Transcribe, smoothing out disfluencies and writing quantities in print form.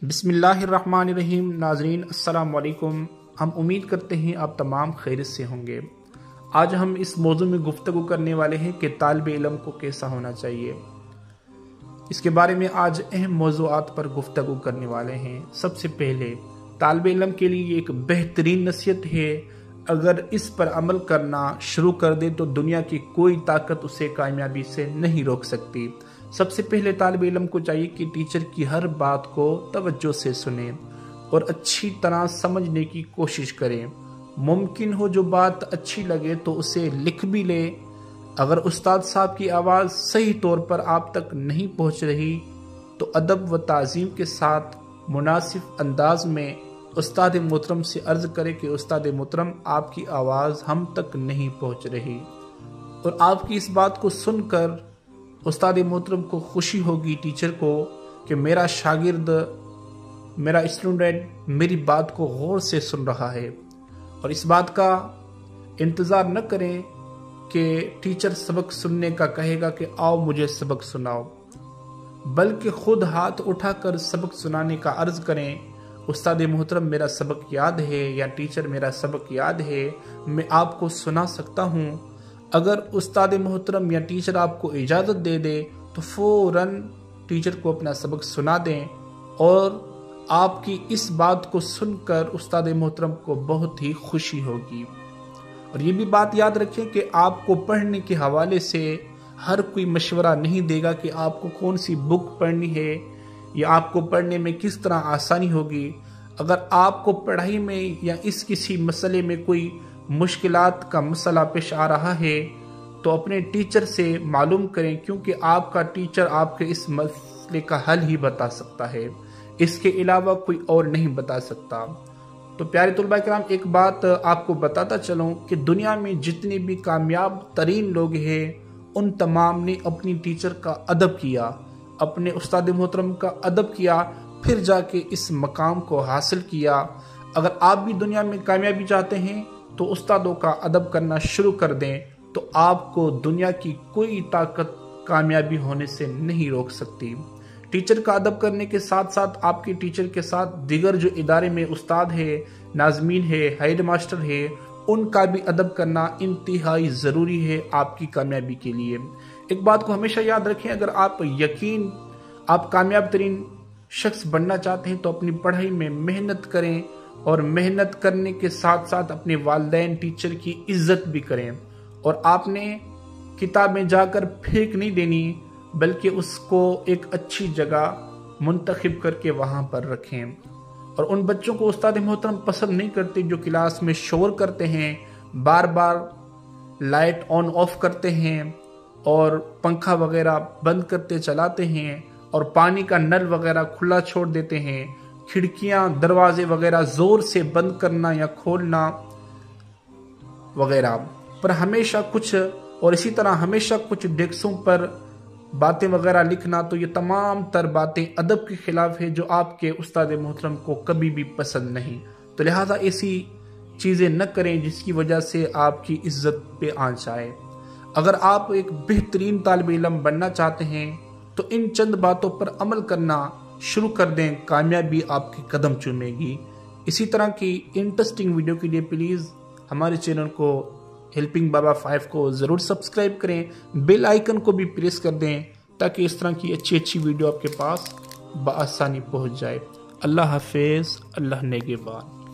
بسم اللہ الرحمن الرحیم۔ ناظرین السلام علیکم۔ ہم امید کرتے ہیں آپ تمام خیریت سے ہوں گے۔ آج ہم اس موضوع میں گفتگو کرنے والے ہیں کہ طالب علم کو کیسا ہونا چاہیے۔ اس کے بارے میں آج اہم موضوعات پر گفتگو کرنے والے ہیں۔ سب سے پہلے طالب علم کے لیے ایک بہترین نصیحت ہے، اگر اس پر عمل کرنا شروع کر دے تو دنیا کی کوئی طاقت اسے کامیابی سے نہیں روک سکتی۔ سب سے پہلے طالب علم کو چاہیے کہ ٹیچر کی ہر بات کو توجہ سے سنیں اور اچھی طرح سمجھنے کی کوشش کریں۔ ممکن ہو جو بات اچھی لگے تو اسے لکھ بھی لے۔ اگر استاد صاحب کی آواز صحیح طور پر آپ تک نہیں پہنچ رہی تو ادب و تعظیم کے ساتھ مناسب انداز میں استاد محترم سے عرض کرے کہ استاد محترم آپ کی آواز ہم تک نہیں پہنچ رہی، اور آپ کی اس بات کو سن کر استاد محترم کو خوشی ہوگی ٹیچر کو کہ میرا شاگرد، میرا اسٹوڈنٹ میری بات کو غور سے سن رہا ہے۔ اور اس بات کا انتظار نہ کریں کہ ٹیچر سبق سننے کا کہے گا کہ آؤ مجھے سبق سناؤ، بلکہ خود ہاتھ اٹھا کر سبق سنانے کا عرض کریں۔ استاد محترم میرا سبق یاد ہے، یا ٹیچر میرا سبق یاد ہے، میں آپ کو سنا سکتا ہوں۔ اگر استاد محترم یا ٹیچر آپ کو اجازت دے دے تو فوراً ٹیچر کو اپنا سبق سنا دیں، اور آپ کی اس بات کو سن کر استاد محترم کو بہت ہی خوشی ہوگی۔ اور یہ بھی بات یاد رکھیں کہ آپ کو پڑھنے کے حوالے سے ہر کوئی مشورہ نہیں دے گا کہ آپ کو کون سی بک پڑھنی ہے یا آپ کو پڑھنے میں کس طرح آسانی ہوگی۔ اگر آپ کو پڑھائی میں یا اس کسی مسئلے میں کوئی مشکلات کا مسئلہ پیش آ رہا ہے تو اپنے ٹیچر سے معلوم کریں، کیونکہ آپ کا ٹیچر آپ کے اس مسئلے کا حل ہی بتا سکتا ہے، اس کے علاوہ کوئی اور نہیں بتا سکتا۔ تو پیارے طلباء کرام، ایک بات آپ کو بتاتا چلوں کہ دنیا میں جتنے بھی کامیاب ترین لوگ ہیں ان تمام نے اپنی ٹیچر کا ادب کیا، اپنے استاد محترم کا ادب کیا، پھر جا کے اس مقام کو حاصل کیا۔ اگر آپ بھی دنیا میں کامیابی چاہتے ہیں تو استادوں کا ادب کرنا شروع کر دیں، تو آپ کو دنیا کی کوئی طاقت کامیابی ہونے سے نہیں روک سکتی۔ ٹیچر کا ادب کرنے کے ساتھ ساتھ آپ کے ٹیچر کے ساتھ دیگر جو ادارے میں استاد ہے، ناظمین ہے، ہیڈ ماسٹر ہے، ان کا بھی ادب کرنا انتہائی ضروری ہے آپ کی کامیابی کے لیے۔ ایک بات کو ہمیشہ یاد رکھیں، اگر آپ کامیاب ترین شخص بننا چاہتے ہیں تو اپنی پڑھائی میں محنت کریں، اور محنت کرنے کے ساتھ ساتھ اپنے والدین ٹیچر کی عزت بھی کریں، اور آپ نے کتابیں جا کر پھینک نہیں دینی، بلکہ اس کو ایک اچھی جگہ منتخب کر کے وہاں پر رکھیں۔ اور ان بچوں کو استاد محترم پسند نہیں کرتے جو کلاس میں شور کرتے ہیں، بار بار لائٹ آن آف کرتے ہیں اور پنکھا وغیرہ بند کرتے چلاتے ہیں، اور پانی کا نل وغیرہ کھلا چھوڑ دیتے ہیں، کھڑکیاں دروازے وغیرہ زور سے بند کرنا یا کھولنا وغیرہ پر ہمیشہ کچھ، اور اسی طرح ہمیشہ کچھ ڈیسکوں پر باتیں وغیرہ لکھنا، تو یہ تمام تر باتیں ادب کے خلاف ہے جو آپ کے استاد محترم کو کبھی بھی پسند نہیں۔ تو لہٰذا ایسی چیزیں نہ کریں جس کی وجہ سے آپ کی عزت پہ آنچ آئے۔ اگر آپ ایک بہترین طالب علم بننا چاہتے ہیں تو ان چند باتوں پر عمل کرنا شروع کر دیں، کامیابی آپ کے قدم چومے گی۔ اسی طرح کی انٹرسٹنگ ویڈیو کے لیے پلیز ہمارے چینل کو ہیلپنگ بابا 5 کو ضرور سبسکرائب کریں، بیل آئیکن کو بھی پریس کر دیں تاکہ اس طرح کی اچھی ویڈیو آپ کے پاس بآسانی پہنچ جائے۔ اللہ حافظ، اللہ نگہبان۔